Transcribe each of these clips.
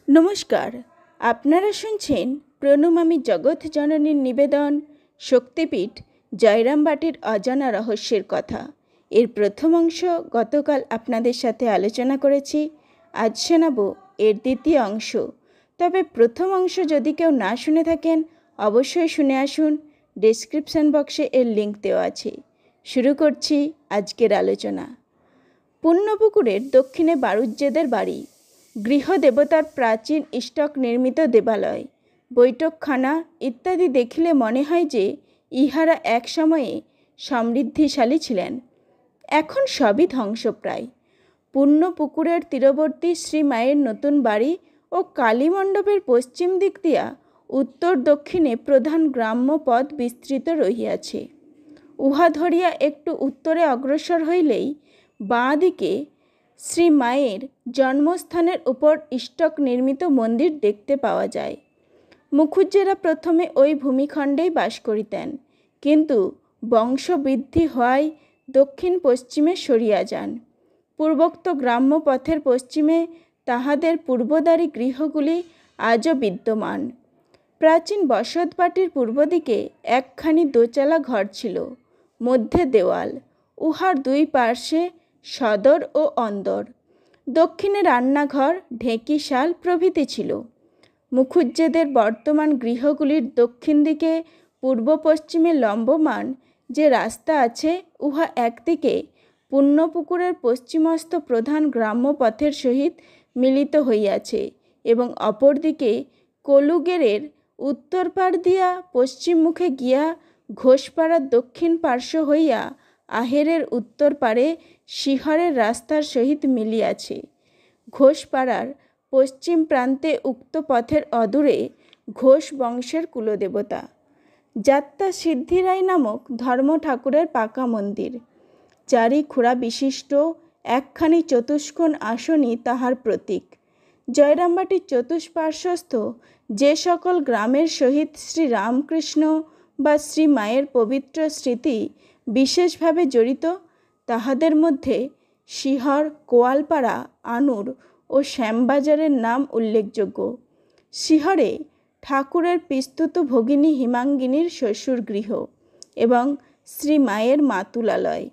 নমস্কার, আপনারা শুনছেন প্রণমামী জগৎ জননীর নিবেদন শক্তিপীঠ জয়রামবাটির অজানা রহস্যের কথা। এর প্রথম অংশ গতকাল আপনাদের সাথে আলোচনা করেছি। আজ শোনাব এর দ্বিতীয় অংশ। তবে প্রথম অংশ যদি কেউ না শুনে থাকেন অবশ্যই শুনে আসুন, ডেসক্রিপশন বক্সে এর লিঙ্ক দেওয়া আছে। শুরু করছি আজকের আলোচনা। পুণ্যপুকুরের দক্ষিণে বারুজ্যেদের বাড়ি, গৃহদেবতার প্রাচীন ইষ্টক নির্মিত দেবালয়, বৈঠকখানা ইত্যাদি দেখিলে মনে হয় যে ইহারা এক সময়ে সমৃদ্ধিশালী ছিলেন। এখন সবই ধ্বংসপ্রায়। পুণ্যপুকুরের তীরবর্তী শ্রীমায়ের নতুন বাড়ি ও কালীমণ্ডপের পশ্চিম দিক দিয়া উত্তর দক্ষিণে প্রধান গ্রাম্য পথ বিস্তৃত রহিয়াছে। উহা ধরিয়া একটু উত্তরে অগ্রসর হইলেই বাঁ দিকে শ্রীমায়ের জন্মস্থানের উপর ইষ্টক নির্মিত মন্দির দেখতে পাওয়া যায়। মুখুজ্জেরা প্রথমে ওই ভূমিখণ্ডেই বাস করিতেন, কিন্তু বংশবৃদ্ধি হওয়ায় দক্ষিণ পশ্চিমে সরিয়া যান। পূর্বোক্ত গ্রাম্য পথের পশ্চিমে তাহাদের পূর্বদারী গৃহগুলি আজও বিদ্যমান। প্রাচীন বসতবাটির পূর্ব দিকে একখানি দোচালা ঘর ছিল, মধ্যে দেওয়াল, উহার দুই পার্শ্বে সদর ও অন্দর। দক্ষিণে রান্নাঘর, ঢেঁকিশাল প্রভৃতি ছিল। মুখুজ্জেদের বর্তমান গৃহগুলির দক্ষিণ দিকে পূর্ব পশ্চিমে লম্বমান যে রাস্তা আছে, উহা একদিকে পুণ্যপুকুরের পশ্চিমস্থ প্রধান গ্রাম্য পথের সহিত মিলিত হইয়াছে এবং অপরদিকে কলুগেরের উত্তর পাড় দিয়া পশ্চিম মুখে গিয়া ঘোষপাড়ার দক্ষিণ পার্শ্ব হইয়া আহেরের উত্তর পাড়ে শিহরের রাস্তার সহিত মিলিয়াছে। ঘোষপাড়ার পশ্চিম প্রান্তে উক্ত পথের অদূরে ঘোষ বংশের কুলদেবতা যাত্রা সিদ্ধিরায় নামক ধর্ম ঠাকুরের পাকা মন্দির, চারি খুঁড়া বিশিষ্ট একখানি চতুষ্কোণ আসনই তাহার প্রতীক। জয়রামবাটির চতুষ্পার্শ্বস্থ যে সকল গ্রামের সহিত শ্রী রামকৃষ্ণ বা শ্রী মায়ের পবিত্র স্মৃতি বিশেষভাবে জড়িত, তাহাদের মধ্যে শিহর, কোয়ালপাড়া, আনুর ও শ্যামবাজারের নাম উল্লেখযোগ্য। শিহরে ঠাকুরের পিস্তুত ভগিনী হিমাঙ্গিনীর শ্বশুর গৃহ এবং শ্রী মায়ের মাতুলালয়।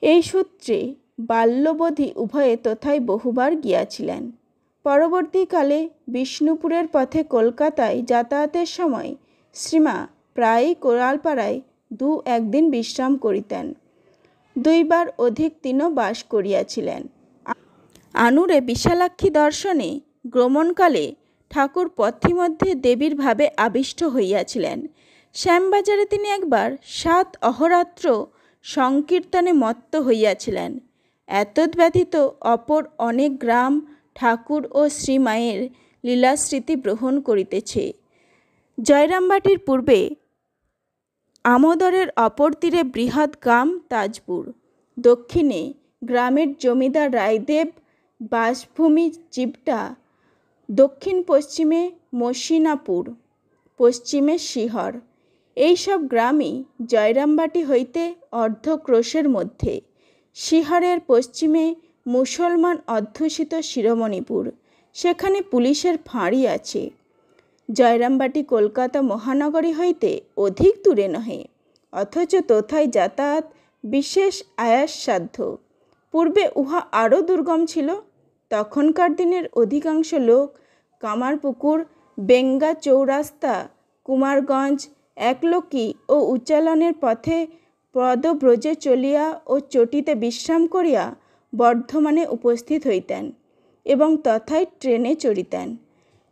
এই সূত্রে বাল্যবধি উভয়ে তথায় বহুবার গিয়াছিলেন। পরবর্তীকালে বিষ্ণুপুরের পথে কলকাতায় যাতায়াতের সময় শ্রীমা প্রায়ই কোয়ালপাড়ায় একদিন বিশ্রাম করিতেন। দুইবার অধিক দিনও বাস করিয়াছিলেন। আনুরে বিশালাক্ষী দর্শনে গমনকালে ঠাকুর পথিমধ্যে দেবীর ভাবে আবিষ্ট হইয়াছিলেন। শ্যামবাজারে তিনি একবার 7 অহরাত্র সংকীর্তনে মত্ত হইয়াছিলেন। এতদ্ব্যতীত অপর অনেক গ্রাম ঠাকুর ও শ্রীমায়ের লীলাস্মৃতি গ্রহণ করিতেছে। জয়রামবাটির পূর্বে আমোদরের অপর তীরে বৃহৎ গ্রাম তাজপুর, দক্ষিণে গ্রামের জমিদার রায়দেব বাসভূমি চিপটা, দক্ষিণ পশ্চিমে মসিনাপুর, পশ্চিমে শিহর। এইসব গ্রামই জয়রামবাটি হইতে অর্ধক্রোশের মধ্যে। শিহরের পশ্চিমে মুসলমান অধ্যুষিত শিরোমণিপুর, সেখানে পুলিশের ফাঁড়ি আছে। জয়রামবাটি কলকাতা মহানগরী হইতে অধিক দূরে নহে, অথচ তথায় যাতায়াত বিশেষ আয়াসসাধ্য। পূর্বে উহা আরও দুর্গম ছিল। তখনকার দিনের অধিকাংশ লোক কামারপুকুর, বেঙ্গা চৌরাস্তা, কুমারগঞ্জ, একলকি ও উচ্চালনের পথে পদব্রজে চলিয়া ও চটিতে বিশ্রাম করিয়া বর্ধমানে উপস্থিত হইতেন এবং তথায় ট্রেনে চড়িতেন।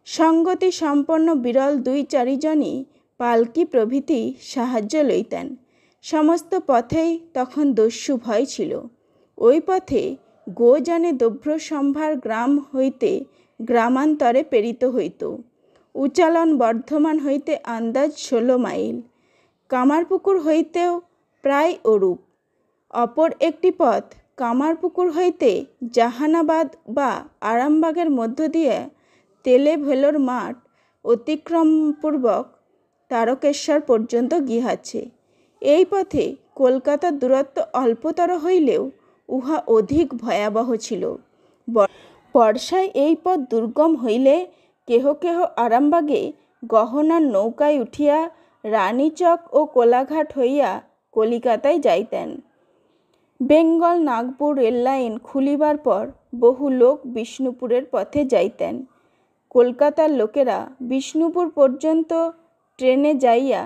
সঙ্গতি সম্পন্ন বিরল 2-4 জনই পালকি প্রভৃতি সাহায্য লইতেন। সমস্ত পথেই তখন দস্যু ভয় ছিল। ওই পথে গোজানে দভ্রসম্ভার গ্রাম হইতে গ্রামান্তরে প্রেরিত হইত। উচ্চালন বর্ধমান হইতে আন্দাজ 16 মাইল, কামারপুকুর হইতেও প্রায় ওরূপ। অপর একটি পথ কামারপুকুর হইতে জাহানাবাদ বা আরামবাগের মধ্য দিয়ে তেলে ভেলোর মাঠ অতিক্রমপূর্বক তারকেশ্বর পর্যন্ত গিয়াছে। এই পথে কলকাতার দূরত্ব অল্পতর হইলেও উহা অধিক ভয়াবহ ছিল। বর্ষায় এই পথ দুর্গম হইলে কেহ কেহ আরামবাগে গহনার নৌকায় উঠিয়া রানীচক ও কোলাঘাট হইয়া কলিকাতায় যাইতেন। বেঙ্গল নাগপুর রেললাইন খুলিবার পর বহু লোক বিষ্ণুপুরের পথে যাইতেন। কলকাতার লোকেরা বিষ্ণুপুর পর্যন্ত ট্রেনে যাইয়া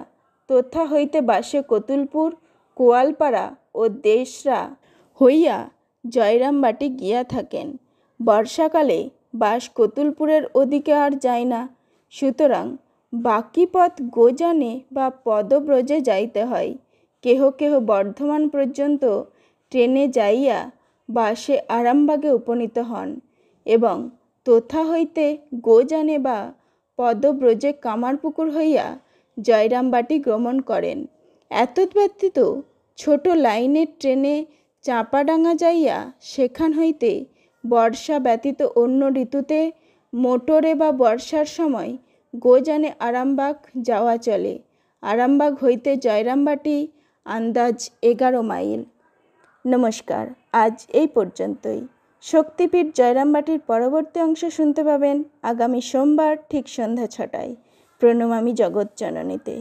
তোথা হইতে বাসে কতুলপুর, কোয়ালপাড়া ও দেশরা হইয়া জয়রামবাটি গিয়া থাকেন। বর্ষাকালে বাস কতুলপুরের ওদিকে আর যায় না, সুতরাং বাকি পথ গোজানে বা পদব্রজে যাইতে হয়। কেহ কেহ বর্ধমান পর্যন্ত ট্রেনে যাইয়া বাসে আরামবাগে উপনীত হন এবং তোথা হইতে গোজানে বা পদব্রজে কামারপুকুর হইয়া জয়রামবাটি গমন করেন। এতদ্ব্যতীত ছোট লাইনের ট্রেনে চাঁপাডাঙ্গা যাইয়া সেখান হইতে বর্ষা ব্যতীত অন্য ঋতুতে মোটরে বা বর্ষার সময় গোজানে আরামবাগ যাওয়া চলে। আরামবাগ হইতে জয়রামবাটি আন্দাজ 11 মাইল। নমস্কার, আজ এই পর্যন্তই। শক্তিপীঠ জয়রামবাটির পরবর্তী অংশ শুনতে পাবেন আগামী সোমবার ঠিক সন্ধ্যা 6টায় প্রণমামী জগৎজননীতে,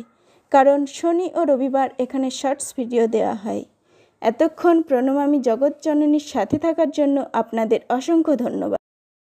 কারণ শনি ও রবিবার এখানে শর্টস ভিডিও দেওয়া হয়। এতক্ষণ প্রণমামী জগৎজননীর সাথে থাকার জন্য আপনাদের অসংখ্য ধন্যবাদ।